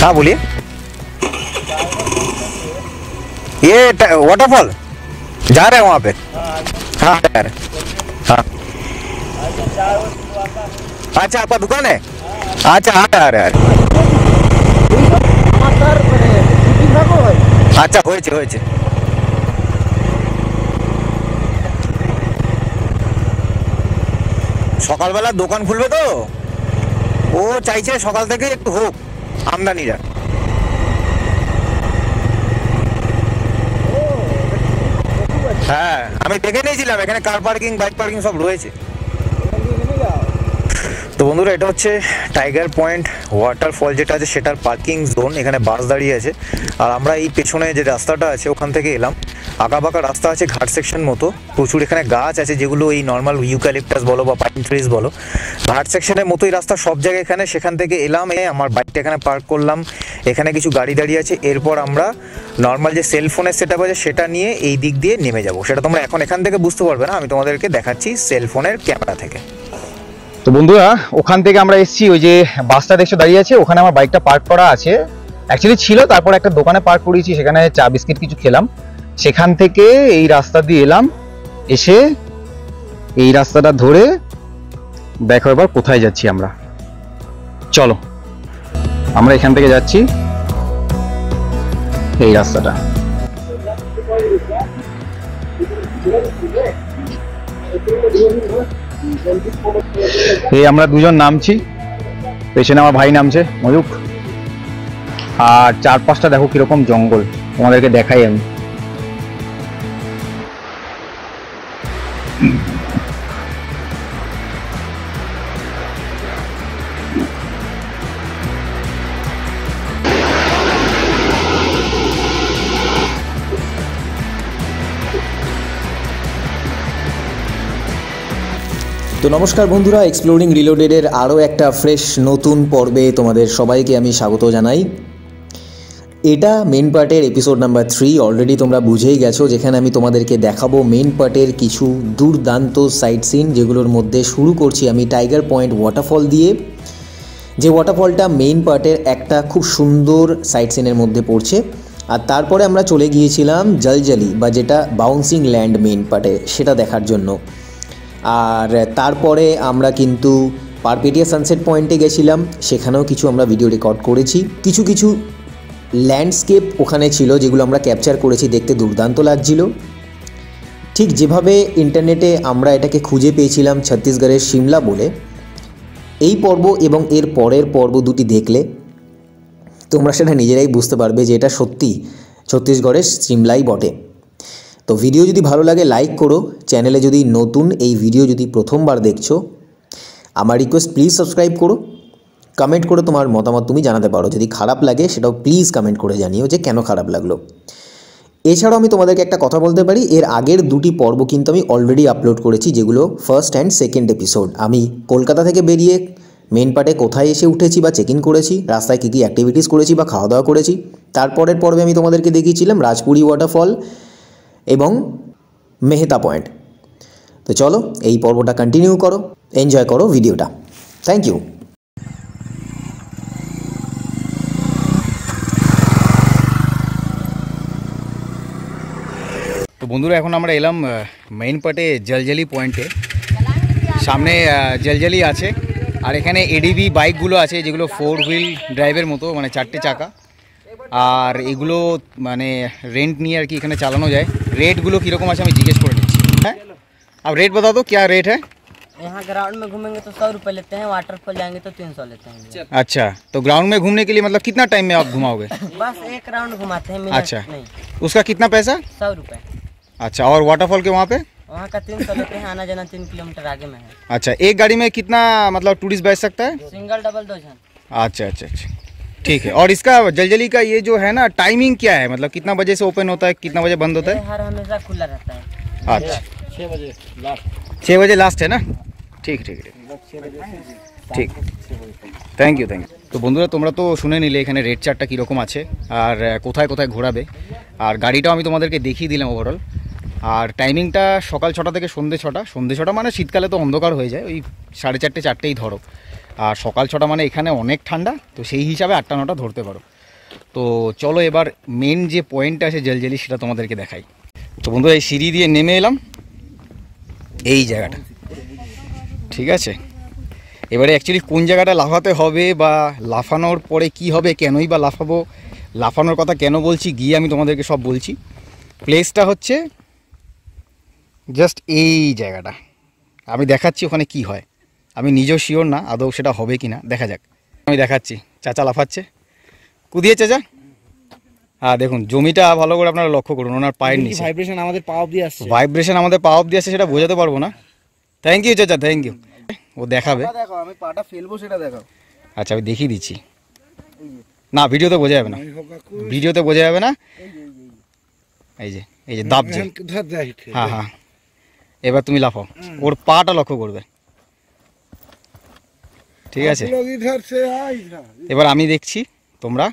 हाँ बोलिए। ये वाटरफॉल जा रहे हैं वहाँ पे? हाँ जा रहे हैं। हाँ अच्छा आपका दुकान है? अच्छा हाँ आ रहे আচ্ছা হয়েছে হয়েছে। সকালবেলা দোকান খুলবে তো, ও চাইছে সকাল থেকে একটু হোক আমদানিটা। হ্যাঁ আমি দেখে নিয়েছিলাম এখানে কার পার্কিং বাইক পার্কিং সব রয়েছে। তো বন্ধুরা এটা হচ্ছে টাইগার পয়েন্ট ওয়াটারফল যেটা আছে সেটার পার্কিং জোন। এখানে বাস দাঁড়িয়ে আছে আর আমরা এই পেছনে যে রাস্তাটা আছে ওখান থেকে এলাম। আঁকাবাঁকা রাস্তা আছে, ঘাট সেকশন মতো, প্রচুর এখানে গাছ আছে যেগুলো এই নর্মাল ইউক্যালিপটাস বলো বা পাইন ট্রিজ বলো, ঘাট সেকশনের মতোই রাস্তা সব জায়গায় এখানে। সেখান থেকে এলাম, আমার বাইকটা এখানে পার্ক করলাম, এখানে কিছু গাড়ি দাঁড়িয়ে আছে। এরপর আমরা নর্মাল যে সেলফোনের সেটআপ আছে সেটা নিয়ে এই দিক দিয়ে নেমে যাব। সেটা তোমরা এখন এখান থেকে বুঝতে পারবে না, আমি তোমাদেরকে দেখাচ্ছি সেলফোনের ক্যামেরা থেকে। তো বন্ধুরা ওখান থেকে আমরা এসেছি, ওই যে বাসটা দেখছো দাঁড়িয়ে আছে ওখানে আমার বাইকটা পার্ক করা আছে, অ্যাকচুয়ালি ছিল, তারপর একটা দোকানে পার্ক করেছি, সেখানে চা বিস্কিট কিছু খেলাম। সেখান থেকে এই রাস্তা দিয়ে এলাম, এসে এই রাস্তাটা ধরে দেখো এবার কোথায় যাচ্ছি আমরা। চলো আমরা এখান থেকে যাচ্ছি এই রাস্তাটা। এই আমরা দুজন নামছি, পেছনে আমার ভাই নামছে ময়ূক, আর চারপাশটা দেখো কিরকম জঙ্গল, তোমাদেরকে দেখাই আমি। তো নমস্কার বন্ধুরা, এক্সপ্লোরিং রিলোডেডের আরও একটা ফ্রেশ নতুন পর্বে তোমাদের সবাইকে আমি স্বাগত জানাই। এটা মেন পার্টের এপিসোড নাম্বার 3। অলরেডি তোমরা বুঝেই গেছো, যেখানে আমি তোমাদেরকে দেখাবো মেন পার্টের কিছু দুর্দান্ত সাইট সিন, যেগুলোর মধ্যে শুরু করছি আমি টাইগার পয়েন্ট ওয়াটারফল দিয়ে, যে ওয়াটারফলটা মেইন পার্টের একটা খুব সুন্দর সাইট সিনের মধ্যে পড়ছে। আর তারপরে আমরা চলে গিয়েছিলাম জলজলি, বা যেটা বাউন্সিং ল্যান্ড মেইন পার্টে, সেটা দেখার জন্য। আর তারপরে আমরা কিন্তু পারপেটিয়া সানসেট পয়েন্টে গেছিলাম, সেখানেও কিছু আমরা ভিডিও রেকর্ড করেছি। কিছু কিছু ল্যান্ডস্কেপ ওখানে ছিল যেগুলো আমরা ক্যাপচার করেছি, দেখতে দুর্দান্ত লাগছিল। ঠিক যেভাবে ইন্টারনেটে আমরা এটাকে খুঁজে পেয়েছিলাম ছত্তিশগড়ের সিমলা বলে, এই পর্ব এবং এর পরের পর্ব দুটি দেখলে তোমরা সেটা নিজেরাই বুঝতে পারবে যে এটা সত্যি ছত্তিশগড়ের সিমলাই বটে। তো ভিডিও যদি ভালো লাগে লাইক করো, চ্যানেলে যদি নতুন এই ভিডিও যদি প্রথমবার দেখছো আমার রিকোয়েস্ট প্লিজ সাবস্ক্রাইব করো, কমেন্ট করে তোমার মতামত তুমি জানাতে পারো। যদি খারাপ লাগে সেটাও প্লিজ কমেন্ট করে জানিও যে কেন খারাপ লাগলো। এছাড়াও আমি তোমাদেরকে একটা কথা বলতে পারি, এর আগের দুটি পর্ব কিন্তু আমি অলরেডি আপলোড করেছি, যেগুলো ফার্স্ট অ্যান্ড সেকেন্ড এপিসোড। আমি কলকাতা থেকে বেরিয়ে মেন পার্টে কোথায় এসে উঠেছি বা চেক ইন করেছি, রাস্তায় কী কী অ্যাক্টিভিটিস করেছি বা খাওয়া দাওয়া করেছি। তারপরের পর্বে আমি তোমাদেরকে দেখিয়েছিলাম রাজপুরি ওয়াটারফল এবং মেহতা পয়েন্ট। তো চলো এই পর্বটা কন্টিনিউ করো, এনজয় করো ভিডিওটা। Thank you. তো বন্ধুরা এখন আমরা এলাম মেইন পার্টে জলজলি পয়েন্টে। সামনে জলজলি আছে, আর এখানে এডিবি বাইকগুলো আছে যেগুলো 4 হুইল ড্রাইভের মতো, মানে 4টে চাকা। আর এগুলো মানে রেন্ট নিয়ে আর কি এখানে চালানো যায়। রেটগুলো কীরকম আছে আমি জিজ্ঞেস করে নিচ্ছি। হ্যাঁ अब रेट बता दो क्या रेट है? यहाँ ग्राउंड में घूमेंगे तो 100 रुपये लेते हैं, वाटरफॉल जाएंगे तो 300 लेते हैं। अच्छा, तो ग्राउंड में घूमने के लिए मतलब कितना टाइम में आप घुमाओगे? बस एक राउंड घुमाते हैं, मिनट अच्छा नहीं। उसका कितना पैसा? 100 रुपये। अच्छा, और वाटरफॉल के वहाँ पे? वहाँ का 300 लेते हैं, आना जाना 3 किलोमीटर आगे में है। अच्छा, एक गाड़ी में कितना मतलब टूरिस्ट बैठ सकता है? सिंगल डबल 2 जन। अच्छा अच्छा अच्छा, ठीक है। और इसका जलजली का ये जो है ना टाइमिंग क्या है, मतलब कितना बजे से ओपन होता है, कितना बजे बंद होता है? हर हमेशा खुला रहता है। अच्छा 6 बजे लास्ट है ना? ठीक ठीक ঠিক, থ্যাংক ইউ থ্যাংক ইউ। তো বন্ধুরা তোমরা তো শুনে নিলে এখানে রেট চার্টটা কীরকম আছে আর কোথায় কোথায় ঘোরাবে, আর গাড়িটাও আমি তোমাদেরকে দেখিয়ে দিলাম ওভারঅল। আর টাইমিংটা সকাল 6টা থেকে সন্ধ্যে 6টা। সন্ধ্যে 6টা মানে শীতকালে তো অন্ধকার হয়ে যায়, ওই 4:30 4টেই ধরো। আর সকাল 6টা মানে এখানে অনেক ঠান্ডা, তো সেই হিসাবে 8টা 9টা ধরতে পারো। তো চলো এবার মেন যে পয়েন্টটা আছে জলজলি সেটা তোমাদেরকে দেখাই। তো বন্ধুরা এই সিঁড়ি দিয়ে নেমে এলাম এই জায়গাটা, ঠিক আছে। এবারে অ্যাকচুয়ালি কোন জায়গাটা লাফাতে হবে বা লাফানোর পরে কি হবে, কেনই বা লাফাবো, লাফানোর কথা কেন বলছি গিয়ে আমি তোমাদেরকে সব বলছি। প্লেসটা হচ্ছে জাস্ট এই জায়গাটা, আমি দেখাচ্ছি ওখানে কি হয়। আমি নিজেও শিওর না আদৌ সেটা হবে কি না, দেখা যাক। আমি দেখাচ্ছি, চাচা লাফাচ্ছে, কুদিয়ে চাচা। হ্যাঁ দেখুন জমিটা ভালো করে আপনারা লক্ষ্য করুন, ওনার পায়ের নিচে ভাইব্রেশন আমাদের পা অবধি আসছে, ভাইব্রেশন আমাদের পা অবধি আসছে, সেটা বোঝাতে পারবো না। থ্যাংক ইউ চাচা, থ্যাংক ইউ। ও দেখাবে, দেখো আমি পাটা ফেলবো সেটা দেখাও। আচ্ছা আমি দেখিয়ে দিচ্ছি। না ভিডিওতে বোঝা যাবে না, ভিডিওতে বোঝা যাবে না। এই যে দাবছে, হ্যাঁ হ্যাঁ। এবার তুমি লাফাও, ওর পাটা লক্ষ্য করবে, ঠিক আছে। এবার আমি দেখছি, তোমরা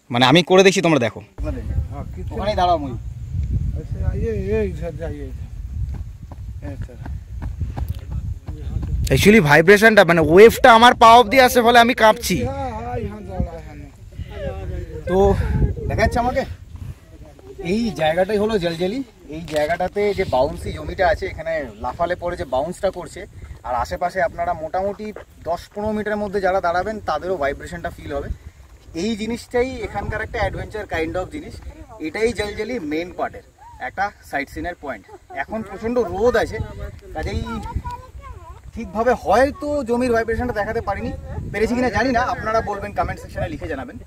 মানে আমি করে দেখছি, তোমরা দেখো। ওখানেই দাঁড়াও মই। অ্যাকচুয়ালি ভাইব্রেশনটা মানে ওয়েভটা আমার পা অবধি আসে, ফলে আমি কাঁপছি। তো দেখা যাচ্ছে আমাকে এই জায়গাটাই হলো জলজলি। এই জায়গাটাতে যে বাউন্সি জমিটা আছে, এখানে লাফালে পরে যে বাউন্সটা করছে, আর আশেপাশে আপনারা মোটামুটি 10-15 মিটারের মধ্যে যারা দাঁড়াবেন তাদেরও ভাইব্রেশনটা ফিল হবে। এই জিনিসটাই এখানকার একটা অ্যাডভেঞ্চার কাইন্ড অফ জিনিস। এটাই জলজলি মেন পার্টের একটা সাইট সিনের পয়েন্ট। এখন প্রচণ্ড রোদ আছে, কাজেই ঠিকভাবে হয়তো জমির ভাইব্রেশনটা দেখাতে পেরেছি কিনা জানি না, আপনারা বলবেন কমেন্ট সেকশনে লিখে জানাবেন।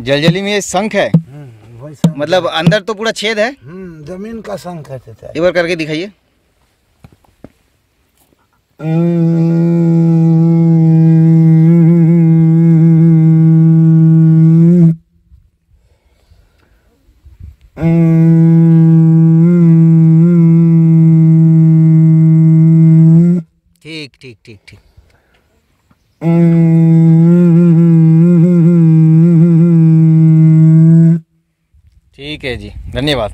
जलजली में शंख है, मतलब अंदर तो पूरा छेद है, जमीन का शंख है। एक बार करके दिखाइए। ठीक ठीक ठीक ठीक। ठीक है जी, धन्यवाद।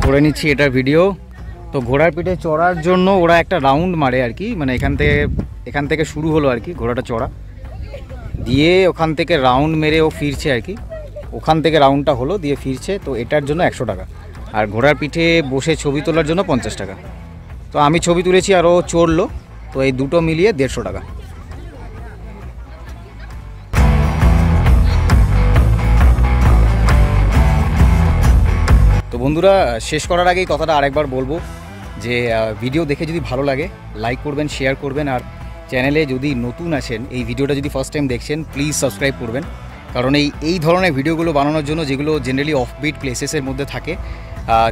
করে নিচ্ছি এটার ভিডিও। তো ঘোড়ার পিঠে চড়ার জন্য ওরা একটা রাউন্ড মারে আর কি, মানে এখান থেকে শুরু হলো আর কি ঘোড়াটা চড়া, দিয়ে ওখান থেকে রাউন্ড মেরে ও ফিরছে আর কি, ওখান থেকে রাউন্ডটা হলো দিয়ে ফিরছে। তো এটার জন্য 100 টাকা, আর ঘোড়ার পিঠে বসে ছবি তোলার জন্য 50 টাকা। তো আমি ছবি তুলেছি আর ও চড়লো, তো এই দুটো মিলিয়ে 150 টাকা। তো বন্ধুরা শেষ করার আগেই কথাটা আরেকবার বলবো যে ভিডিও দেখে যদি ভালো লাগে লাইক করবেন, শেয়ার করবেন, আর চ্যানেলে যদি নতুন আছেন, এই ভিডিওটা যদি ফার্স্ট টাইম দেখছেন প্লিজ সাবস্ক্রাইব করবেন। কারণ এই ধরনের ভিডিওগুলো বানানোর জন্য, যেগুলো জেনারেলি অফবিট প্লেসেসের মধ্যে থাকে,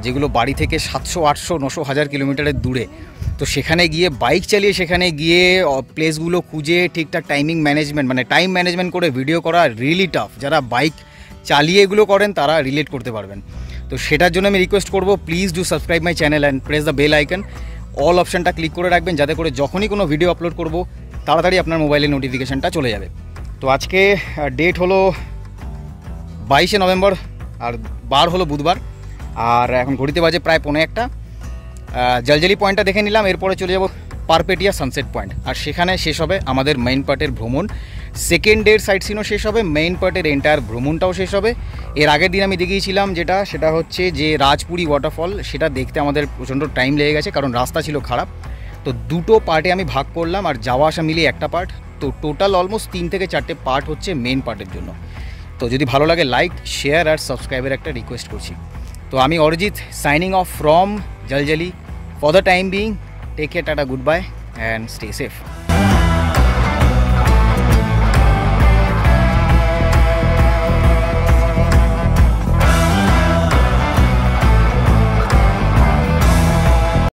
যেগুলো বাড়ি থেকে 700, 800, 900, 1000 কিলোমিটারের দূরে, তো সেখানে গিয়ে বাইক চালিয়ে সেখানে গিয়ে প্লেসগুলো খুঁজে ঠিকঠাক টাইমিং ম্যানেজমেন্ট মানে টাইম ম্যানেজমেন্ট করে ভিডিও করা রিয়েলি টাফ। যারা বাইক চালিয়ে এগুলো করেন তারা রিলেট করতে পারবেন। তো সেটার জন্য আমি রিকোয়েস্ট করবো please do subscribe my channel and press the bell icon. All অপশানটা ক্লিক করে রাখবেন যাতে করে যখনই কোনো ভিডিও আপলোড করব তাড়াতাড়ি আপনার মোবাইলে নোটিফিকেশানটা চলে যাবে। তো আজকে ডেট হলো 22শে নভেম্বর আর বার হলো বুধবার, আর এখন ঘড়িতে বাজে প্রায় 1:45। জলজলি পয়েন্টটা দেখে নিলাম, এরপরে চলে যাব পারপেটিয়া সানসেট পয়েন্ট, আর সেখানে শেষ হবে আমাদের মেইন পার্টের ভ্রমণ। সেকেন্ড ডের সাইট সিনও শেষ হবে, মেইন পার্টের এন্টায়ার ভ্রমণটাও শেষ হবে। এর আগের দিন আমি দেখিয়েছিলাম সেটা হচ্ছে যে রাজপুরি ওয়াটারফল, সেটা দেখতে আমাদের প্রচণ্ড টাইম লেগে গেছে কারণ রাস্তা ছিল খারাপ। তো দুটো পার্টে আমি ভাগ করলাম, আর যাওয়া আসা মিলিয়ে একটা পার্ট। তো টোটাল অলমোস্ট 3 থেকে 4টে পার্ট হচ্ছে মেইন পার্টের জন্য। তো যদি ভালো লাগে লাইক, শেয়ার আর সাবস্ক্রাইবের একটা রিকোয়েস্ট করছি। তো আমি অরিজিৎ সাইনিং অফ ফ্রম জলজলি for the time being. Take care, tata, goodbye and stay safe.